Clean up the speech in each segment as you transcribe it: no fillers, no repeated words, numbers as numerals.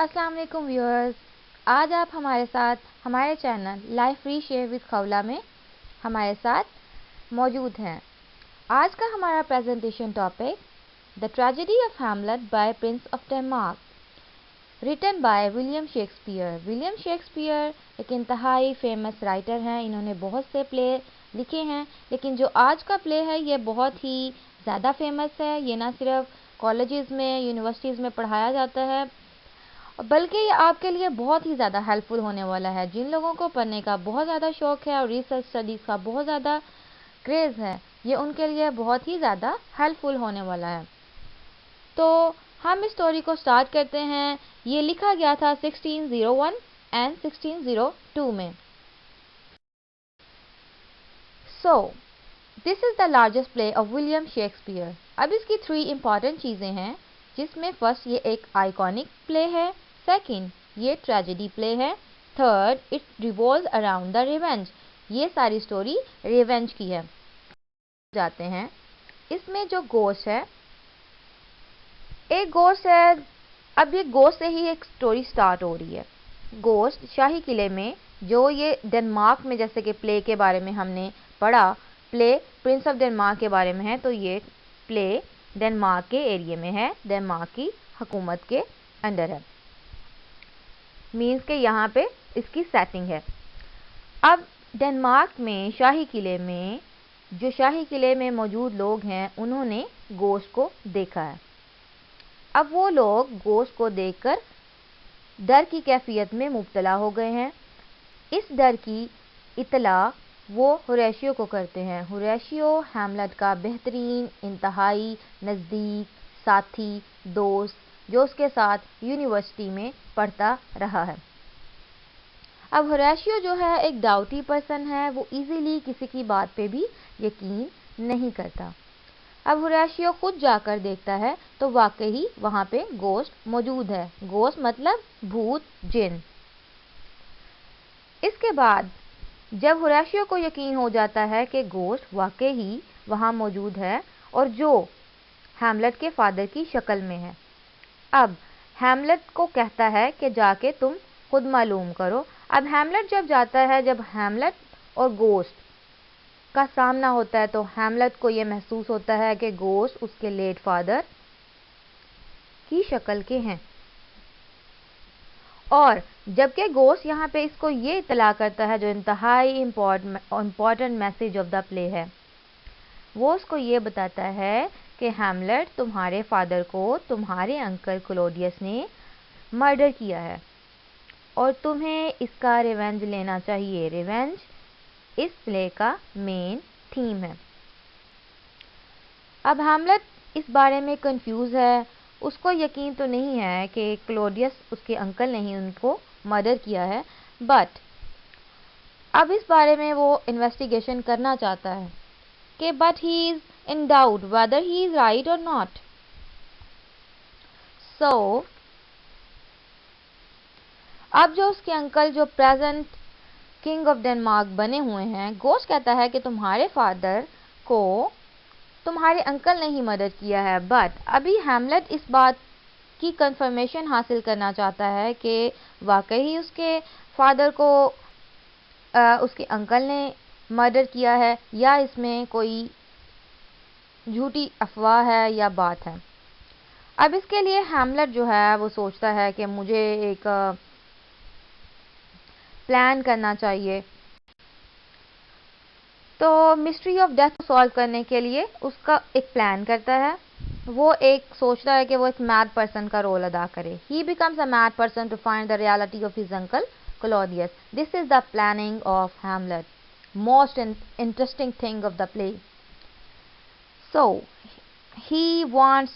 अस्सलाम वालेकुम व्यूअर्स। आज आप हमारे साथ हमारे channel life reshape with Khawla में हमारे साथ मौजूद हैं। आज का हमारा presentation topic the tragedy of Hamlet by prince of Denmark, written by William Shakespeare. William Shakespeare एक इंतहाई फेमस राइटर हैं। इन्होंने बहुत से प्ले लिखे हैं, लेकिन जो आज का प्ले है ये बहुत ही ज़्यादा फेमस है। ये ना सिर्फ कॉलेजेस में, यूनिवर्सिटीज़ में पढ़ाया जाता है, बल्कि ये आपके लिए बहुत ही ज़्यादा हेल्पफुल होने वाला है। जिन लोगों को पढ़ने का बहुत ज़्यादा शौक़ है और रिसर्च स्टडीज़ का बहुत ज़्यादा क्रेज़ है, ये उनके लिए बहुत ही ज़्यादा हेल्पफुल होने वाला है। तो हम इस स्टोरी को स्टार्ट करते हैं। ये लिखा गया था 1601 एंड 1602 में। So this is the largest play of William Shakespeare. अब इसकी 3 इम्पॉर्टेंट चीज़ें हैं, जिसमें फर्स्ट ये एक आइकॉनिक प्ले है, सेकंड ये ट्रेजेडी प्ले है, third it revolves around the revenge. ये सारी स्टोरी रिवेंज की है। जाते हैं, इसमें जो गोस्ट है, एक गोस्ट है। अब ये गोस्ट से ही एक स्टोरी स्टार्ट हो रही है। गोस्ट शाही किले में, जो ये डेनमार्क में, जैसे कि प्ले के बारे में हमने पढ़ा, प्ले प्रिंस ऑफ डेनमार्क के बारे में है, तो ये प्ले डेनमार्क के एरिया में है, डेनमार्क की हुकूमत के अंडर है। मीन्स के यहाँ पे इसकी सेटिंग है। अब डेनमार्क में शाही किले में, जो शाही किले में मौजूद लोग हैं, उन्होंने गोश्त को देखा है। अब वो लोग गोश्त को देखकर डर की कैफियत में मुब्तला हो गए हैं। इस डर की इतला वो होरेशियो को करते हैं। होरेशियो हैमलेट का बेहतरीन, इंतहाई नज़दीक साथी, दोस्त, जो उसके साथ यूनिवर्सिटी में पढ़ता रहा है। अब होरेशियो जो है एक डाउटी पर्सन है। वो इजीली किसी की बात पे भी यकीन नहीं करता। अब होरेशियो खुद जाकर देखता है तो वाकई वहाँ पे गोश्त मौजूद है। गोश्त मतलब भूत, जिन। इसके बाद जब होरेशियो को यकीन हो जाता है कि गोश्त वाकई ही वहाँ मौजूद है और जो हैमलेट के फादर की शक्ल में है, अब हैमलेट को कहता है कि जाके तुम खुद मालूम करो। अब हैमलेट जब जाता है, जब हैमलेट और गोश्त का सामना होता है, तो हैमलेट को ये महसूस होता है कि गोश्त उसके लेट फादर की शक्ल के हैं। और जबकि गोश्त यहाँ पे इसको ये इतला करता है, जो इंतहाई important message of the play है, वो उसको ये बताता है कि हैमलेट, तुम्हारे फादर को तुम्हारे अंकल क्लॉडियस ने मर्डर किया है और तुम्हें इसका रिवेंज लेना चाहिए। रिवेंज इस प्ले का मेन थीम है। अब हैमलेट इस बारे में कंफ्यूज है। उसको यकीन तो नहीं है कि क्लॉडियस, उसके अंकल ने ही उनको मर्डर किया है, बट अब इस बारे में वो इन्वेस्टिगेशन करना चाहता है कि but he is in doubt weather he is right और नॉट। सो अब जो उसके अंकल, जो प्रेजेंट किंग ऑफ डेनमार्क बने हुए हैं, गोश्त कहता है कि तुम्हारे फादर को तुम्हारे अंकल ने ही मदद किया है। बट अभी हैमलेट इस बात की कंफर्मेशन हासिल करना चाहता है कि वाकई उसके फादर को उसके अंकल ने मर्डर किया है या इसमें कोई झूठी अफवाह है या बात है। अब इसके लिए हैमलेट जो है वो सोचता है कि मुझे एक प्लान करना चाहिए। तो मिस्ट्री ऑफ डेथ को सॉल्व करने के लिए उसका एक प्लान करता है। वो एक सोचता है कि वो एक मैड पर्सन का रोल अदा करे। He becomes a mad person to find the reality of his uncle Claudius. This is the planning of Hamlet, most interesting thing of the play. So he wants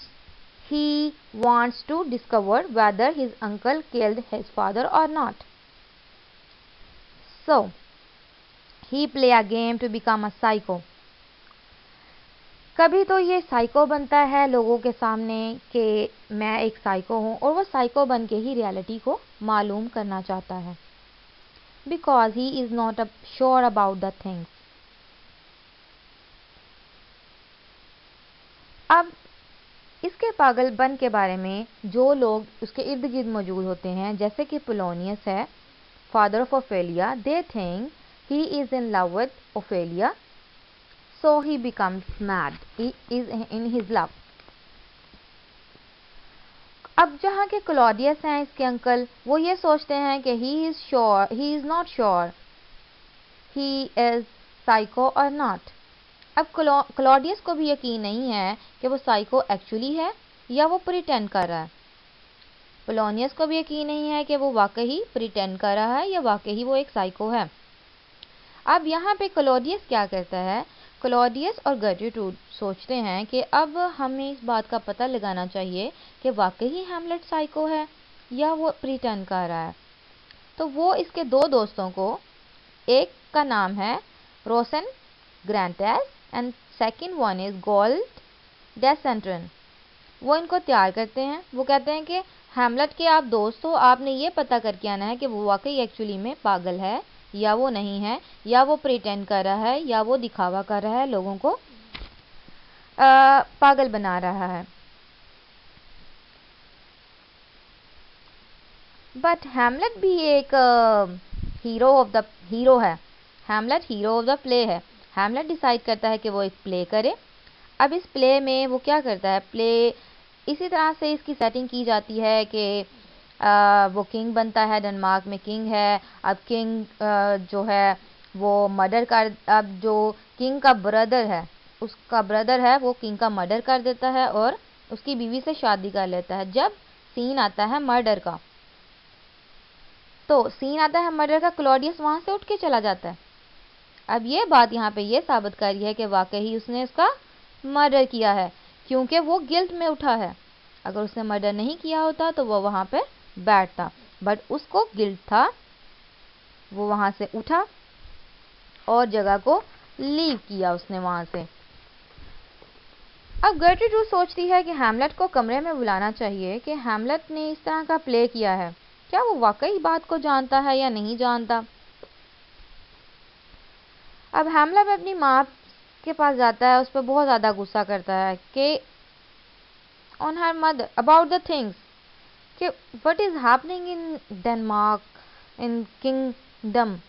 to discover whether his uncle killed his father or not. So he play a game to become a psycho. कभी तो ये psycho बनता है लोगों के सामने कि मैं एक साइको हूँ, और वो साइको बन के ही रियलिटी को मालूम करना चाहता है, because he is not sure about the things. अब इसके पागलपन के बारे में जो लोग उसके इर्द गिर्द मौजूद होते हैं, जैसे कि पोलोनियस है, father of Ophelia, they think he is in love with Ophelia, so he becomes mad, he is in his love. अब जहाँ के क्लॉडियस हैं, इसके अंकल, वो ये सोचते हैं कि he is not sure he is psycho और नॉट। अब क्लॉडियस को भी यकीन नहीं है कि वो साइको एक्चुअली है या वो प्रिटेंड कर रहा है। पोलोनियस को भी यकीन नहीं है कि वो वाकई प्रिटेंड कर रहा है या वाकई वो एक साइको है। अब यहाँ पे क्लॉडियस क्या करता है, क्लॉडियस और गर्ट्रूड सोचते हैं कि अब हमें इस बात का पता लगाना चाहिए कि वाकई हैमलेट साइको है या वो प्रिटेंड कर रहा है। तो वो इसके दो दोस्तों को, एक का नाम है Rosencrantz and second one is Guildenstern, वो इनको तैयार करते हैं। वो कहते हैं कि हैमलेट के आप दोस्त हो, आपने ये पता करके आना है कि वो वाकई एक्चुअली में पागल है या वो नहीं है, या वो प्रिटेंड कर रहा है या वो दिखावा कर रहा है, लोगों को पागल बना रहा है। बट हैमलेट भी एक हीरो है। Hamlet hero of the play है। हैमलेट डिसाइड करता है कि वो एक प्ले करे। अब इस प्ले में वो क्या करता है, प्ले इसी तरह से इसकी सेटिंग की जाती है कि वो किंग बनता है, डेनमार्क में किंग है। अब किंग जो है वो मर्डर कर, अब जो किंग का ब्रदर है, उसका ब्रदर है, वो किंग का मर्डर कर देता है और उसकी बीवी से शादी कर लेता है। जब सीन आता है मर्डर का, तो सीन आता है मर्डर का, क्लॉडियस वहां से उठ के चला जाता है। अब ये बात यहाँ पे ये साबित कर रही है कि वाकई उसने उसका मर्डर किया है, क्योंकि वो गिल्ट में उठा है। अगर उसने मर्डर नहीं किया होता तो वो वहां पे बैठता, बट उसको गिल्ट था, वो वहां से उठा और जगह को लीव किया उसने वहां से। अब गर्ट्रूड सोचती है कि हैमलेट को कमरे में बुलाना चाहिए कि हैमलेट ने इस तरह का प्ले किया है, क्या वो वाकई बात को जानता है या नहीं जानता। अब हैमलेट अपनी माँ के पास जाता है, उस पर बहुत ज़्यादा गुस्सा करता है कि on her mother about the things कि what is happening in Denmark, in kingdom.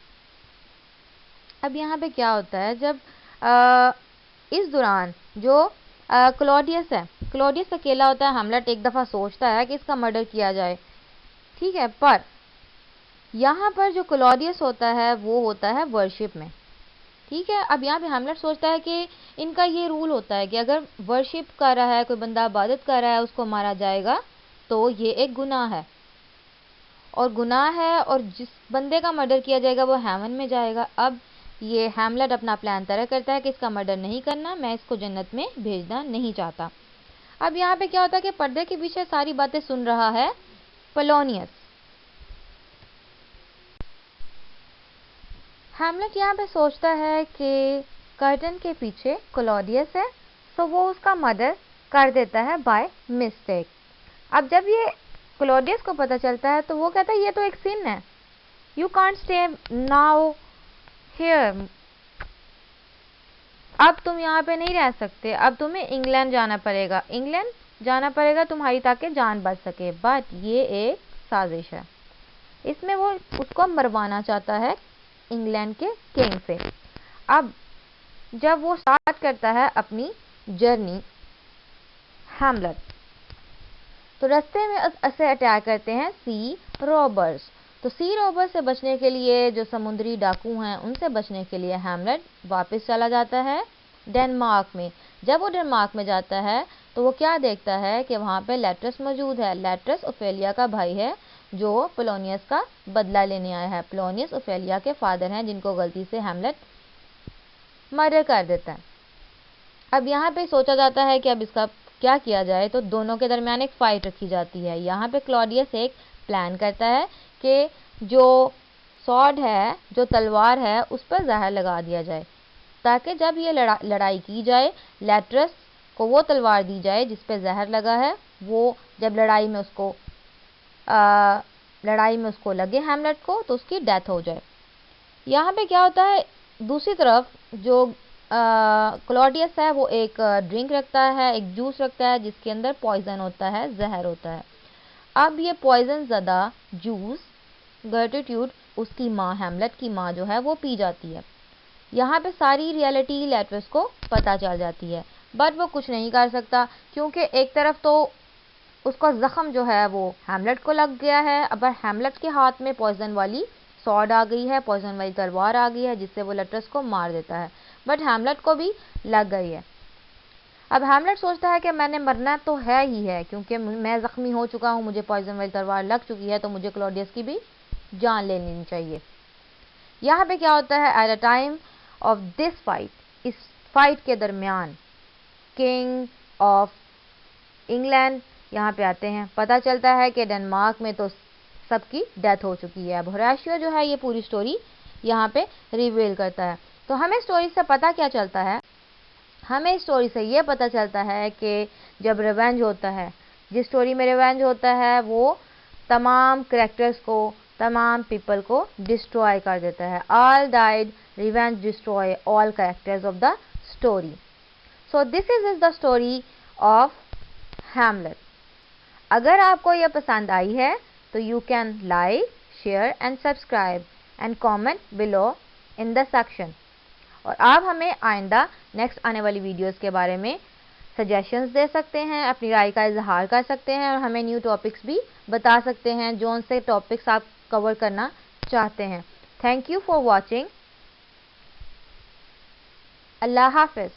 अब यहाँ पे क्या होता है, जब इस दौरान जो क्लॉडियस है, क्लॉडियस अकेला होता है। हैमलेट एक दफ़ा सोचता है कि इसका मर्डर किया जाए, ठीक है, पर यहाँ पर जो क्लॉडियस होता है वो होता है वर्शिप में, ठीक है। अब यहाँ पे हैमलेट सोचता है कि इनका ये रूल होता है कि अगर वर्शिप कर रहा है कोई बंदा, इबादत कर रहा है, उसको मारा जाएगा, तो ये एक गुनाह है और गुनाह है, और जिस बंदे का मर्डर किया जाएगा वो हेवन में जाएगा। अब ये हैमलेट अपना प्लान तय करता है कि इसका मर्डर नहीं करना, मैं इसको जन्नत में भेजना नहीं चाहता। अब यहाँ पे क्या होता है कि पर्दे के पीछे सारी बातें सुन रहा है पोलोनियस। हैमलेट यहाँ पे सोचता है कि कर्टन के पीछे क्लॉडियस है, तो वो उसका मर्डर कर देता है बाय मिस्टेक। अब जब ये क्लॉडियस को पता चलता है तो वो कहता है ये तो एक सिन है, you can't stay now here, अब तुम यहाँ पे नहीं रह सकते, अब तुम्हें इंग्लैंड जाना पड़ेगा, इंग्लैंड जाना पड़ेगा तुम्हारी ताकि जान बच सके। बट ये एक साजिश है, इसमें वो उसको मरवाना चाहता है इंग्लैंड के किंग से। अब जब वो स्टार्ट करता है अपनी जर्नी हैमलेट, तो रास्ते में ऐसे अटैक करते हैं सी रॉबर्स। तो सी रॉबर्स से बचने के लिए, जो समुद्री डाकू हैं उनसे बचने के लिए हैमलेट वापस चला जाता है डेनमार्क में। जब वो डेनमार्क में जाता है तो वो क्या देखता है कि वहाँ पे लेट्रस मौजूद है। लेट्रस ओफेलिया का भाई है जो पोलोनियस का बदला लेने आया है। पोलोनियस ओफेलिया के फादर हैं जिनको गलती से हैमलेट मर्डर कर देता है। अब यहाँ पे सोचा जाता है कि अब इसका क्या किया जाए, तो दोनों के दरमियान एक फाइट रखी जाती है। यहाँ पे क्लॉडियस एक प्लान करता है कि जो सॉर्ड है, जो तलवार है, उस पर जहर लगा दिया जाए ताकि जब ये लड़ाई की जाए, लेट्रस को वो तलवार दी जाए जिस पे जहर लगा है, वो जब लड़ाई में उसको लगे हैमलेट को, तो उसकी डेथ हो जाए। यहाँ पे क्या होता है, दूसरी तरफ जो क्लॉडियस है वो एक ड्रिंक रखता है, एक जूस रखता है जिसके अंदर पॉइजन होता है, जहर होता है। अब ये पॉइजन ज़्यादा जूस गर्टिट्यूड उसकी माँ हैमलेट की माँ जो है वो पी जाती है। यहाँ पे सारी रियलिटी लेट्रस को पता चल जाती है, बट वो कुछ नहीं कर सकता क्योंकि एक तरफ तो उसका ज़ख्म जो है वो हैमलेट को लग गया है, अब हैमलेट के हाथ में पॉइजन वाली सॉड आ गई है, पॉइजन वाली तलवार आ गई है जिससे वो लेट्रस को मार देता है, बट हैमलेट को भी लग गई है। अब हैमलेट सोचता है कि मैंने मरना तो है ही है क्योंकि मैं ज़ख्मी हो चुका हूँ, मुझे पॉइजन वाली तलवार लग चुकी है, तो मुझे क्लॉडियस की भी जान ले लेनी चाहिए। यहाँ पे क्या होता है, at a time of this fight, इस फाइट के दरमियान किंग ऑफ इंग्लैंड यहाँ पे आते हैं। पता चलता है कि डेनमार्क में तो सबकी डेथ हो चुकी है। अब होरेशियो जो है ये पूरी स्टोरी यहाँ पे रिवील करता है। तो हमें स्टोरी से पता क्या चलता है, हमें स्टोरी से ये पता चलता है कि जब रिवेंज होता है, जिस स्टोरी में रिवेंज होता है वो तमाम करेक्टर्स को, तमाम पीपल को डिस्ट्रॉय कर देता है। All died, revenge destroy all characters of the story. So this is the story of Hamlet. अगर आपको यह पसंद आई है तो you can like, share and subscribe and comment below in the section. और आप हमें आइंदा नेक्स्ट आने वाली वीडियोस के बारे में सजेशंस दे सकते हैं, अपनी राय का इजहार कर सकते हैं और हमें न्यू टॉपिक्स भी बता सकते हैं जो उनसे टॉपिक्स आप कवर करना चाहते हैं। Thank you for watching. अल्लाह हाफिज़।